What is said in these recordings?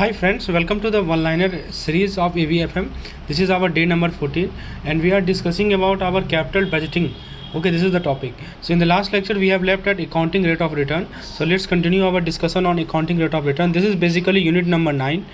Hi friends, welcome to the one-liner series of AVFM. This is our day number 14 and we are discussing about our capital budgeting. Okay, this is the topic. So in the last lecture we have left at accounting rate of return. So let's continue our discussion on accounting rate of return. This is basically unit number 9.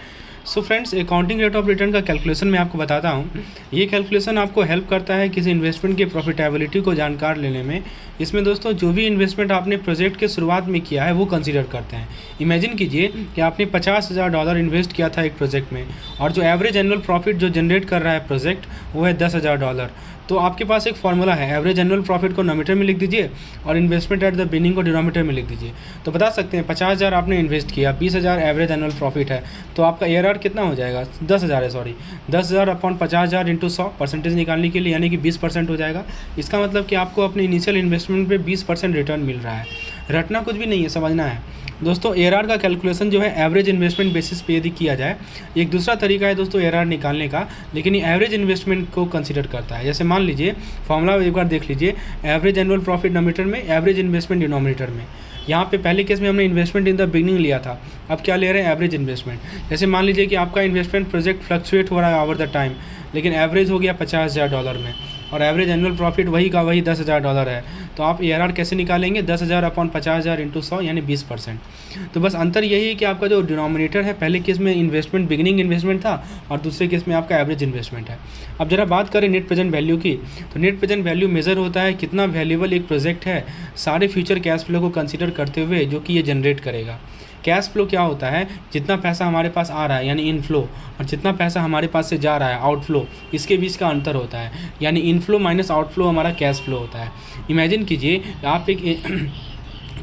So friends, accounting rate of return का calculation मैं आपको बताता हूँ। ये calculation आपको help करता है किसी इन्वेस्टमेंट की प्रॉफिटेबिलिटी को जानकार लेने में। इसमें दोस्तों जो भी इन्वेस्टमेंट आपने प्रोजेक्ट के शुरुआत में किया है वो कंसीडर करते हैं। इमेजिन कीजिए कि आपने $50,000 इन्वेस्ट किया था एक प्रोजेक्ट में और जो एवरेज एनुअल प्रॉफिट जो जनरेट कर रहा है प्रोजेक्ट वो है $10,000। तो आपके पास एक फॉर्मूला है, एवरेज एनुअल प्रॉफिट को नोमीटर में लिख दीजिए और इन्वेस्टमेंट एट द बिगिनिंग को डिनोमीटर में लिख दीजिए। तो बता सकते हैं 50,000 आपने इन्वेस्ट किया, 20,000 एवरेज एनुअल प्रॉफिट है, तो आपका ARR कितना हो जाएगा? 10,000 है, सॉरी 10,000 अपॉन 50,000 इंटू 100 परसेंटेज निकालने के लिए, यानी कि 20% हो जाएगा। इसका मतलब कि आपको अपने इनिशियल इन्वेस्टमेंट पे 20% रिटर्न मिल रहा है। रटना कुछ भी नहीं है, समझना है दोस्तों। ARR का कैलकुलेशन जो है एवरेज इन्वेस्टमेंट बेसिस पे यदि किया जाए, एक दूसरा तरीका है दोस्तों ARR निकालने का, लेकिन ये एवरेज इन्वेस्टमेंट को कंसीडर करता है। जैसे मान लीजिए फॉर्मूला एक बार देख लीजिए, एवरेज एनुअल प्रॉफिट नोमीटर में, एवरेज इन्वेस्टमेंट डिनोमिनेटर में। यहाँ पे पहले केस में हमने इन्वेस्टमेंट इन द बिगनिंग लिया था, अब क्या ले रहे हैं? Average investment. जैसे मान लीजिए कि आपका इन्वेस्टमेंट प्रोजेक्ट फ्लक्चुएट हो रहा है ओवर द टाइम, लेकिन एवरेज हो गया $50,000 में और एवरेज एनुअल प्रॉफिट वही का वही $10,000 है। तो आप ARR कैसे निकालेंगे? 10,000 अपॉन 50,000 इंटू 100 यानी 20%। तो बस अंतर यही है कि आपका जो डिनोमिनेटर है, पहले केस में इन्वेस्टमेंट बिगिनिंग इन्वेस्टमेंट था और दूसरे केस में आपका एवरेज इन्वेस्टमेंट है। अब जरा बात करें नेट प्रेजेंट वैल्यू की, तो नेट प्रेजेंट वैल्यू मेजर होता है कितना वैल्यूएबल एक प्रोजेक्ट है सारे फ्यूचर कैश फ्लो को कंसिडर करते हुए जो कि ये जनरेट करेगा। कैश फ्लो क्या होता है? जितना पैसा हमारे पास आ रहा है यानी इनफ्लो, और जितना पैसा हमारे पास से जा रहा है आउटफ्लो, इसके बीच का अंतर होता है, यानी इनफ्लो माइनस आउटफ्लो हमारा कैश फ्लो होता है। इमेजिन कीजिए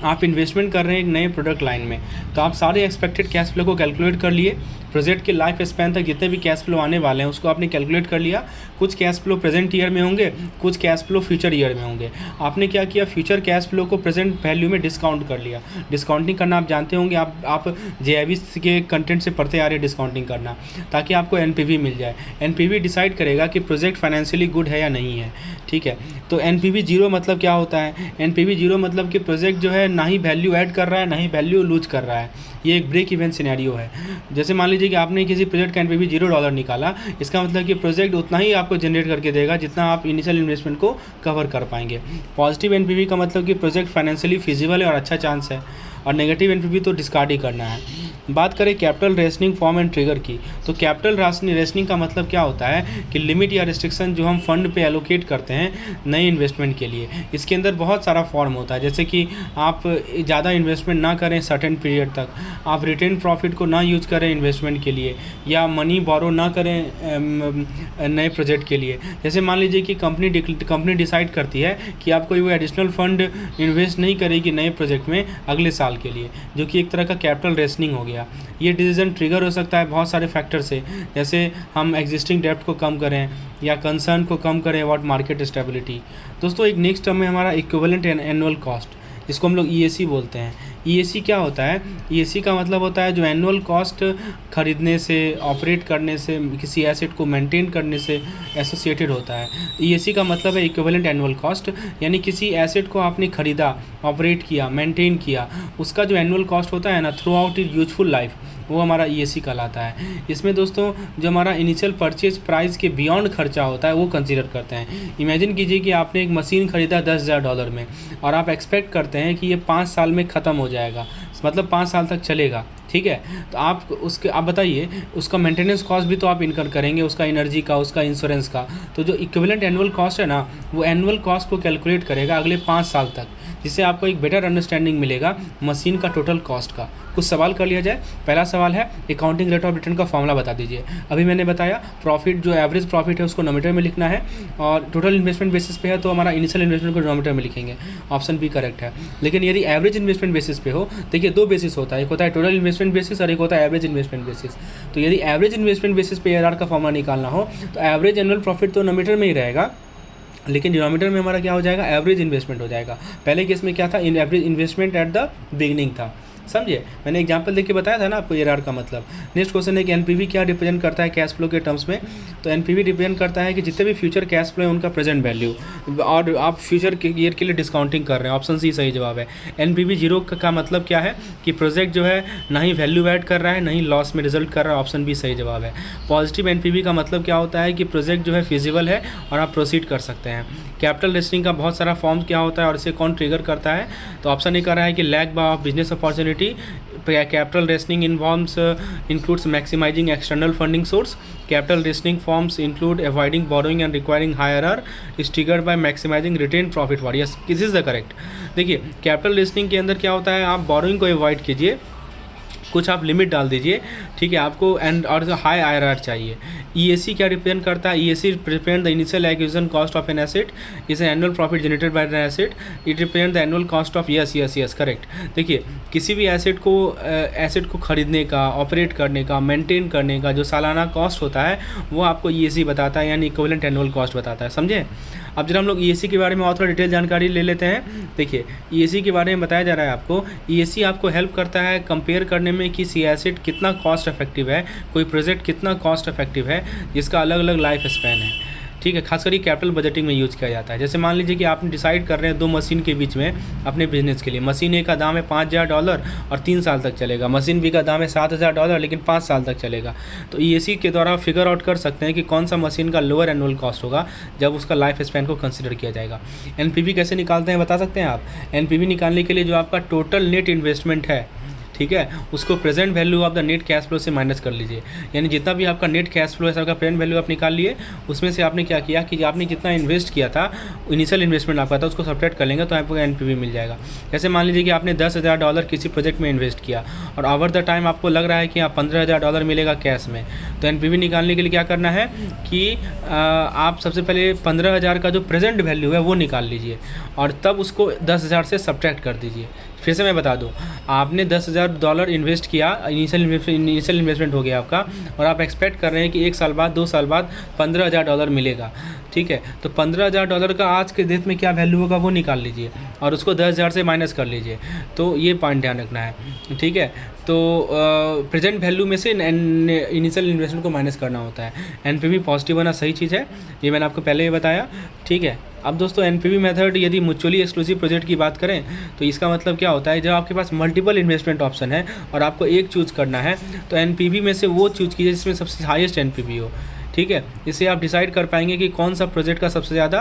आप इन्वेस्टमेंट कर रहे हैं एक नए प्रोडक्ट लाइन में, तो आप सारे एक्सपेक्टेड कैश फ्लो को कैलकुलेट कर लिए। प्रोजेक्ट के लाइफ स्पैन तक जितने भी कैश फ्लो आने वाले हैं उसको आपने कैलकुलेट कर लिया। कुछ कैश फ्लो प्रेजेंट ईयर में होंगे, कुछ कैश फ्लो फ्यूचर ईयर में होंगे। आपने क्या किया? फ्यूचर कैश फ्लो को प्रेजेंट वैल्यू में डिस्काउंट कर लिया। डिस्काउंटिंग करना आप जानते होंगे, आप JIB के कंटेंट से पढ़ते आ रहे हैं डिस्काउंटिंग करना, ताकि आपको NPV मिल जाए। NPV डिसाइड करेगा कि प्रोजेक्ट फाइनेंशियली गुड है या नहीं है, ठीक है। तो NPV 0 मतलब क्या होता है? NPV 0 मतलब कि प्रोजेक्ट जो है ना ही वैल्यू ऐड कर रहा है ना ही वैल्यू लूज कर रहा है। ये एक ब्रेक इवन सिनेरियो है। जैसे मान लीजिए कि आपने किसी प्रोजेक्ट का NPV $0 निकाला, इसका मतलब कि प्रोजेक्ट उतना ही आपको जनरेट करके देगा जितना आप इनिशियल इन्वेस्टमेंट को कवर कर पाएंगे। पॉजिटिव NPV का मतलब कि प्रोजेक्ट फाइनेंशियली फिजिबल है और अच्छा चांस है, और नेगेटिव NPV तो डिस्कार्ड ही करना है। बात करें capital rationing form and trigger की, तो कैपिटल रेशनिंग का मतलब क्या होता है कि लिमिट या रिस्ट्रिक्शन जो हम फंड पे एलोकेट करते हैं नए इन्वेस्टमेंट के लिए। इसके अंदर बहुत सारा फॉर्म होता है, जैसे कि आप ज़्यादा इन्वेस्टमेंट ना करें सर्टेन पीरियड तक, आप रिटेन प्रॉफिट को ना यूज करें इन्वेस्टमेंट के लिए, या मनी बोरो ना करें नए प्रोजेक्ट के लिए। जैसे मान लीजिए कि कंपनी डिसाइड करती है कि आप कोई एडिशनल फंड इन्वेस्ट नहीं करेगी नए प्रोजेक्ट में अगले साल के लिए, जो कि एक तरह का कैपिटल रेशनिंग हो गया। ये डिसीजन ट्रिगर हो सकता है बहुत सारे फैक्टर से, जैसे हम एग्जिस्टिंग डेब्ट को कम करें या कंसर्न को कम करें अबाउट मार्केट स्टेबिलिटी। दोस्तों एक नेक्स्ट टर्म है हमारा इक्विवेलेंट एनुअल कॉस्ट, इसको हम लोग EAC बोलते हैं। EAC क्या होता है? EAC का मतलब होता है जो एनुअल कॉस्ट खरीदने से, ऑपरेट करने से, किसी एसेट को मेंटेन करने से एसोसिएटेड होता है। EAC का मतलब है इक्विवेलेंट एनुअल कॉस्ट, यानी किसी एसेट को आपने खरीदा, ऑपरेट किया, मेंटेन किया, उसका जो एनुअल कॉस्ट होता है ना through out is useful life, वो हमारा EAC कहलाता है। इसमें दोस्तों जो हमारा इनिशियल परचेज प्राइस के बियॉन्ड खर्चा होता है वो कंसीडर करते हैं। इमेजिन कीजिए कि आपने एक मशीन खरीदा $10,000 में और आप एक्सपेक्ट करते हैं कि ये 5 साल में ख़त्म हो जाएगा, मतलब 5 साल तक चलेगा, ठीक है। तो आप बताइए उसका मेंटेनेंस कॉस्ट भी तो आप इनकर करेंगे, उसका एनर्जी का, उसका इंश्योरेंस का। तो जो इक्विवेलेंट एनुअल कॉस्ट है ना, वो एनुअल कॉस्ट को कैलकुलेट करेगा अगले 5 साल तक, जिससे आपको एक बेटर अंडरस्टैंडिंग मिलेगा मशीन का टोटल कॉस्ट का। कुछ सवाल कर लिया जाए। पहला सवाल है अकाउंटिंग रेट ऑफ रिटर्न का फॉर्मूला बता दीजिए। अभी मैंने बताया प्रॉफिट जो एवरेज प्रॉफिट है उसको नोमीटर में लिखना है, और टोटल इन्वेस्टमेंट बेसिस पे है तो हमारा इनिशियल इन्वेस्टमेंट को डिनोमिनेटर में लिखेंगे। ऑप्शन बी करेक्ट है। लेकिन यदि एवरेज इन्वेस्टमेंट बेसिस पे हो, देखिए 2 बेसिस होता है, एक होता है टोटल इन्वेस्टमेंट बेसिस और एक होता है एवरेज इन्वेस्टमेंट बेसिस। तो यदि एवरेज इन्वेस्टमेंट बेसिस पे ARR का फॉर्मूला निकालना हो तो एवरेज एनुअल प्रॉफिट तो नोमीटर में ही रहेगा, लेकिन डिनोमिनेटर में हमारा क्या हो जाएगा? एवरेज इन्वेस्टमेंट हो जाएगा। पहले केस में क्या था? Average investment at the beginning था, समझे, मैंने एग्जांपल देके बताया था ना आपको ARR का मतलब। नेक्स्ट क्वेश्चन है कि एनपीवी क्या रिप्रेजेंट करता है कैश फ्लो के टर्म्स में। तो एनपीवी रिप्रेजेंट करता है कि जितने भी फ्यूचर कैश फ्लो है उनका प्रेजेंट वैल्यू, और आप फ्यूचर के ईयर के लिए डिस्काउंटिंग कर रहे हैं। ऑप्शन सी सही जवाब है। एनपीवी जीरो का मतलब क्या है कि प्रोजेक्ट जो है ना ही वैल्यू ऐड कर रहा है, ना ही लॉस में रिजल्ट कर रहा है। ऑप्शन बी सही जवाब है। पॉजिटिव एनपीवी का मतलब क्या होता है कि प्रोजेक्ट जो है फिजिबल है और आप प्रोसीड कर सकते हैं। कैपिटल रेस्टिंग का बहुत सारा फॉर्म क्या होता है और इसे कौन ट्रिगर करता है। तो ऑप्शन ए कर रहा है कि lack of business opportunity. Capital resting involves includes maximizing external funding source. Capital raising forms include avoiding borrowing and requiring higher IRR is triggered by maximizing retained profit for. Yes, this is the correct. देखिए capital resting के अंदर क्या होता है, आप borrowing को avoid कीजिए, कुछ आप लिमिट डाल दीजिए, ठीक है आपको, एंड और हाई IRR चाहिए। EAC क्या रिप्रेजेंट करता है, EAC represent the initial acquisition cost of an asset is an annual profit generated by an asset, it represent the annual cost of, yes correct. देखिए किसी भी एसेट को खरीदने का, ऑपरेट करने का, मेंटेन करने का जो सालाना कॉस्ट होता है वो आपको EAC बताता है, यानी इक्विवेलेंट एनुअल कॉस्ट बताता है, समझे। अब जब हम लोग EAC के बारे में और थोड़ा डिटेल जानकारी ले लेते हैं। देखिए EAC के बारे में बताया जा रहा है आपको, EAC आपको हेल्प करता है कंपेयर करने में कि सी एसेट कितना कॉस्ट इफेक्टिव है, कोई प्रोजेक्ट कितना कॉस्ट इफेक्टिव है, जिसका अलग अलग लाइफ स्पैन है, ठीक है। खासकर ये कैपिटल बजटिंग में यूज़ किया जाता है। जैसे मान लीजिए कि आपने डिसाइड कर रहे हैं दो मशीन के बीच में अपने बिजनेस के लिए। मशीन ए का दाम है $5,000 और 3 साल तक चलेगा। मशीन बी का दाम है $7,000 लेकिन 5 साल तक चलेगा। तो EAC के द्वारा फिगर आउट कर सकते हैं कि कौन सा मशीन का लोअर एनुअल कॉस्ट होगा जब उसका लाइफ स्पैन को कंसिडर किया जाएगा। NPV कैसे निकालते हैं बता सकते हैं आप। NPV निकालने के लिए जो आपका टोटल नेट इन्वेस्टमेंट है, ठीक है, उसको present value of the net cash flow से माइनस कर लीजिए। यानी जितना भी आपका नेट कैश फ्लो है सबका प्रेजेंट वैल्यू आप निकाल लिए, उसमें से आपने क्या किया कि आपने जितना इन्वेस्ट किया था, इनिशियल इन्वेस्टमेंट आपका था, उसको सब्ट्रैक्ट कर लेंगे तो आपको NPV मिल जाएगा। जैसे मान लीजिए कि आपने $10,000 किसी प्रोजेक्ट में इन्वेस्ट किया और ओवर द टाइम आपको लग रहा है कि $15,000 मिलेगा कैश में, तो NPV निकालने के लिए क्या करना है कि आप सबसे पहले 15,000 का जो प्रेजेंट वैल्यू है वो निकाल लीजिए और तब उसको 10,000 से सब्ट्रैक्ट कर दीजिए। फिर से मैं बता दूं, आपने $10,000 इन्वेस्ट किया, इनिशियल इन्वेस्टमेंट हो गया आपका, और आप एक्सपेक्ट कर रहे हैं कि 1 साल बाद 2 साल बाद $15,000 मिलेगा, ठीक है। तो $15,000 का आज के डेट में क्या वैल्यू होगा वो निकाल लीजिए और उसको 10,000 से माइनस कर लीजिए। तो ये पॉइंट ध्यान रखना है, ठीक है। तो प्रेजेंट वैल्यू में से इनिशियल इन्वेस्टमेंट को माइनस करना होता है। NPV पॉजिटिव होना सही चीज़ है, ये मैंने आपको पहले ही बताया, ठीक है। अब दोस्तों NPV मेथड यदि म्यूचुअली एक्सक्लूसिव प्रोजेक्ट की बात करें तो इसका मतलब क्या होता है, जब आपके पास मल्टीपल इन्वेस्टमेंट ऑप्शन है और आपको एक चूज़ करना है तो NPV में से वो चूज़ कीजिए जिसमें सबसे हाईएस्ट NPV हो, ठीक है। इससे आप डिसाइड कर पाएंगे कि कौन सा प्रोजेक्ट का सबसे ज़्यादा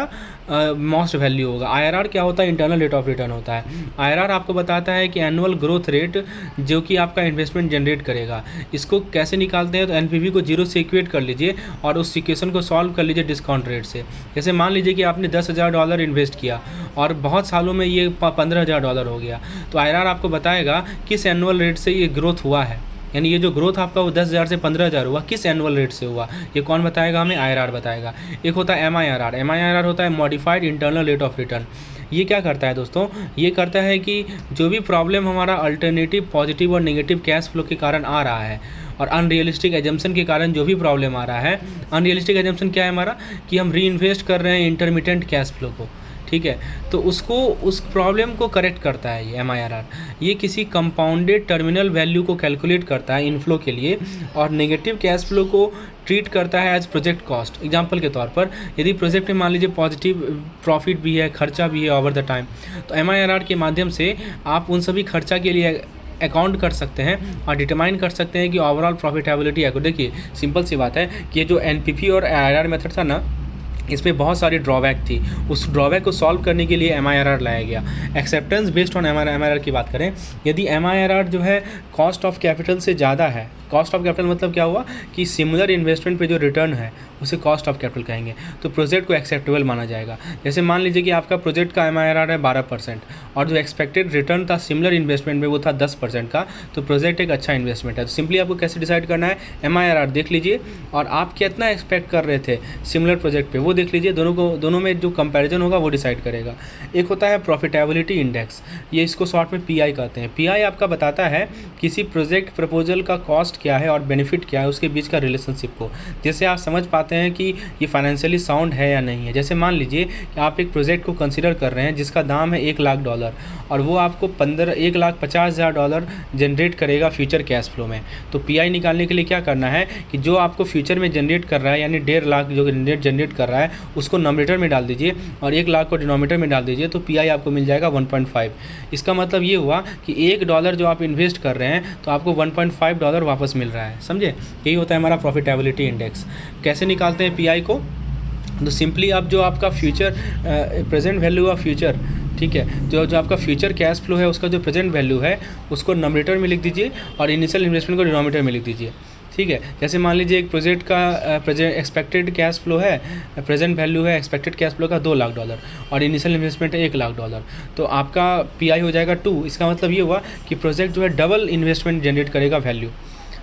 मोस्ट वैल्यू होगा। IRR क्या होता है, इंटरनल रेट ऑफ रिटर्न होता है। IRR आपको बताता है कि एनुअल ग्रोथ रेट जो कि आपका इन्वेस्टमेंट जनरेट करेगा। इसको कैसे निकालते हैं, तो NPV को 0 से इक्वेट कर लीजिए और उस इक्वेशन को सॉल्व कर लीजिए डिस्काउंट रेट से। जैसे मान लीजिए कि आपने $10,000 इन्वेस्ट किया और बहुत सालों में ये $15,000 हो गया, तो IRR आपको बताएगा किस एनुअल रेट से ये ग्रोथ हुआ है, यानी ये जो ग्रोथ आपका वो 10,000 से 15,000 हुआ, किस एनुअल रेट से हुआ, ये कौन बताएगा हमें, IRR बताएगा। एक होता है MIRR होता है modified internal rate of return. ये क्या करता है दोस्तों, ये करता है कि जो भी प्रॉब्लम हमारा अल्टरनेटिव पॉजिटिव और नेगेटिव कैश फ्लो के कारण आ रहा है और अनरियलिस्टिक एजम्पशन के कारण जो भी प्रॉब्लम आ रहा है, अनरियलिस्टिक एजम्पशन क्या है हमारा, कि हम री इन्वेस्ट कर रहे हैं इंटरमिटेंट कैश फ्लो को, ठीक है, तो उसको उस प्रॉब्लम को करेक्ट करता है ये MIRR। ये किसी कंपाउंडेड टर्मिनल वैल्यू को कैलकुलेट करता है इनफ्लो के लिए और नेगेटिव कैश फ्लो को ट्रीट करता है एज प्रोजेक्ट कॉस्ट। एग्जांपल के तौर पर यदि प्रोजेक्ट में मान लीजिए पॉजिटिव प्रॉफिट भी है, खर्चा भी है ओवर द टाइम, तो MIRR के माध्यम से आप उन सभी खर्चा के लिए अकाउंट कर सकते हैं और डिटरमाइन कर सकते हैं कि ओवरऑल प्रॉफिटेबिलिटी है। देखिए सिंपल सी बात है कि ये जो NPV और IRR मेथड था ना, इसमें बहुत सारी ड्रॉबैक थी। उस ड्रॉबैक को सॉल्व करने के लिए MIRR लाया गया। एक्सेप्टेंस बेस्ड ऑन MIRR की बात करें, यदि MIRR जो है कॉस्ट ऑफ कैपिटल से ज़्यादा है, कॉस्ट ऑफ कैपिटल मतलब क्या हुआ कि सिमिलर इन्वेस्टमेंट पे जो रिटर्न है उसे कॉस्ट ऑफ कैपिटल कहेंगे, तो प्रोजेक्ट को एक्सेप्टेबल माना जाएगा। जैसे मान लीजिए कि आपका प्रोजेक्ट का MIRR है 12% और जो एक्सपेक्टेड रिटर्न था सिमिलर इन्वेस्टमेंट में वो था 10% का, तो प्रोजेक्ट एक अच्छा इन्वेस्टमेंट है। तो सिंपली आपको कैसे डिसाइड करना है, MIRR देख लीजिए और आप कितना एक्सपेक्ट कर रहे थे सिमिलर प्रोजेक्ट पे वो देख लीजिए, दोनों में जो कंपैरिजन होगा वो डिसाइड करेगा। एक होता है प्रॉफिटेबिलिटी इंडेक्स, ये इसको शॉर्ट में PI कहते हैं। PI आपका बताता है किसी प्रोजेक्ट प्रपोजल का कॉस्ट क्या है और बेनिफिट क्या है, उसके बीच का रिलेशनशिप को, जिससे आप समझ पाते आते हैं कि ये फाइनेंशियली साउंड है या नहीं है। जैसे मान लीजिए कि आप एक प्रोजेक्ट को कंसिडर कर रहे हैं जिसका दाम है $1,00,000 और वो आपको $1,50,000 जनरेट करेगा फ्यूचर कैश फ्लो में। तो पीआई निकालने के लिए क्या करना है कि जो आपको फ्यूचर में जनरेट कर रहा है यानी 1.5 लाख जो नेट जनरेट कर रहा है उसको नॉमिनेटर में डाल दीजिए और 1 लाख को डिनोमिनेटर में डाल दीजिए, तो पीआई आपको मिल जाएगा 1.5। इसका मतलब ये हुआ कि $1 जो आप इन्वेस्ट कर रहे हैं तो आपको $1.5 वापस मिल रहा है। समझे, यही होता है हमारा प्रॉफिटेबिलिटी इंडेक्स। कैसे निकालते हैं पीआई को? तो सिंपली आप जो आपका future present value of future, ठीक है, जो आपका फ्यूचर कैश फ्लो है उसका जो प्रेजेंट वैल्यू है उसको नॉमिनेटर में लिख दीजिए और इनिशियल इन्वेस्टमेंट को डिनोमिनेटर में लिख दीजिए। ठीक है, जैसे मान लीजिए एक प्रोजेक्ट का प्रेजेंट एक्सपेक्टेड कैश फ्लो है, प्रेजेंट वैल्यू है एक्सपेक्टेड कैश फ्लो का $2,00,000 और इनिशियल इन्वेस्टमेंट है $1,00,000, तो आपका पीआई हो जाएगा 2। इसका मतलब ये हुआ कि प्रोजेक्ट जो है डबल इन्वेस्टमेंट जनरेट करेगा वैल्यू।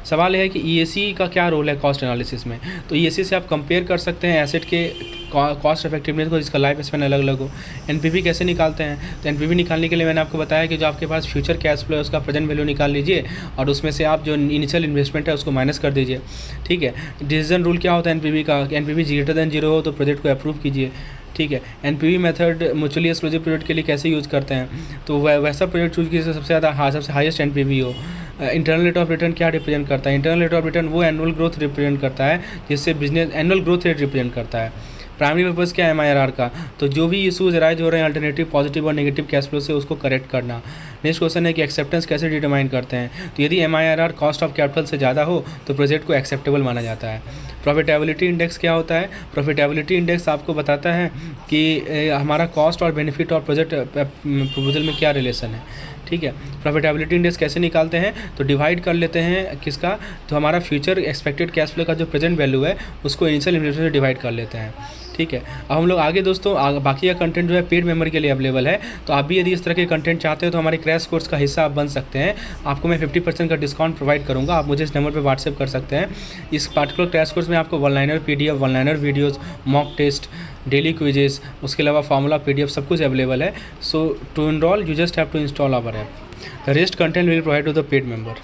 सवाल है कि ईएसी का क्या रोल है कॉस्ट एनालिसिस में? तो ईएसी से आप कंपेयर कर सकते हैं एसेट के कॉस्ट इफेक्टिवनेस को जिसका लाइफ स्पैन अलग अलग हो। एनपीवी कैसे निकालते हैं? तो एनपीवी निकालने के लिए मैंने आपको बताया कि जो आपके पास फ्यूचर कैश फ्लो है उसका प्रेजेंट वैल्यू निकाल लीजिए और उसमें से आप जो इनिशियल इन्वेस्टमेंट है उसको माइनस कर दीजिए। ठीक है, डिसीजन रूल क्या होता है एनपीवी का? एनपीवी >0 हो तो प्रोजेक्ट को अप्रूव कीजिए। ठीक है, NPV method mutually exclusive project के लिए कैसे यूज़ करते हैं? तो वैसा प्रोजेक्ट चूज कीजिए सबसे हाईएस्ट एनपीवी हो। इंटरनल रेट ऑफ रिटर्न क्या रिप्रेजेंट करता है? इंटरनल रेट ऑफ रिटर्न वो एनुअल ग्रोथ रिप्रेजेंट करता है जिससे business annual growth rate represent करता है। प्राइमरी पर्पज़ क्या है एमआईआरआर का? तो जो भी इशूज़ राइज हो रहे हैं अल्टरनेटिव पॉजिटिव और नेगेटिव कैश फ्लो से उसको करेक्ट करना। नेक्स्ट क्वेश्चन है कि एक्सेप्टेंस कैसे डिटरमाइन करते हैं? तो यदि एमआईआरआर कॉस्ट ऑफ कैपिटल से ज़्यादा हो तो प्रोजेक्ट को एक्सेप्टेबल माना जाता है। प्रॉफिटेबिलिटी इंडेक्स क्या होता है? प्रॉफिटेबिलिटी इंडेक्स आपको बताता है कि हमारा कॉस्ट और बेनिफिट और प्रोजेक्ट प्रपोजल में क्या रिलेशन है। ठीक है, प्रॉफिटेबिलिटी इंडेक्स कैसे निकालते हैं? तो डिवाइड कर लेते हैं किसका? तो हमारा फ्यूचर एक्सपेक्टेड कैश फ्लो का जो प्रेजेंट वैल्यू है उसको इनिशियल इन्वेस्टमेंट से डिवाइड कर लेते हैं। ठीक है, अब हम लोग आगे दोस्तों बाकी का कंटेंट जो है पेड मेंबर के लिए अवेलेबल है, तो आप भी यदि इस तरह के कंटेंट चाहते हो तो हमारे क्रैश कोर्स का हिस्सा आप बन सकते हैं। आपको मैं 50% का डिस्काउंट प्रोवाइड करूंगा, आप मुझे इस नंबर पे व्हाट्सएप कर सकते हैं। इस पार्टिकुलर क्रैश कोर्स में आपको one liner PDF, one liner videos, mock test, daily quizzes, उसके अलावा फार्मूला पीडीएफ सब कुछ अवेलेबल है। So to enrol you just have to install our app. The rest content will be provided to the paid member.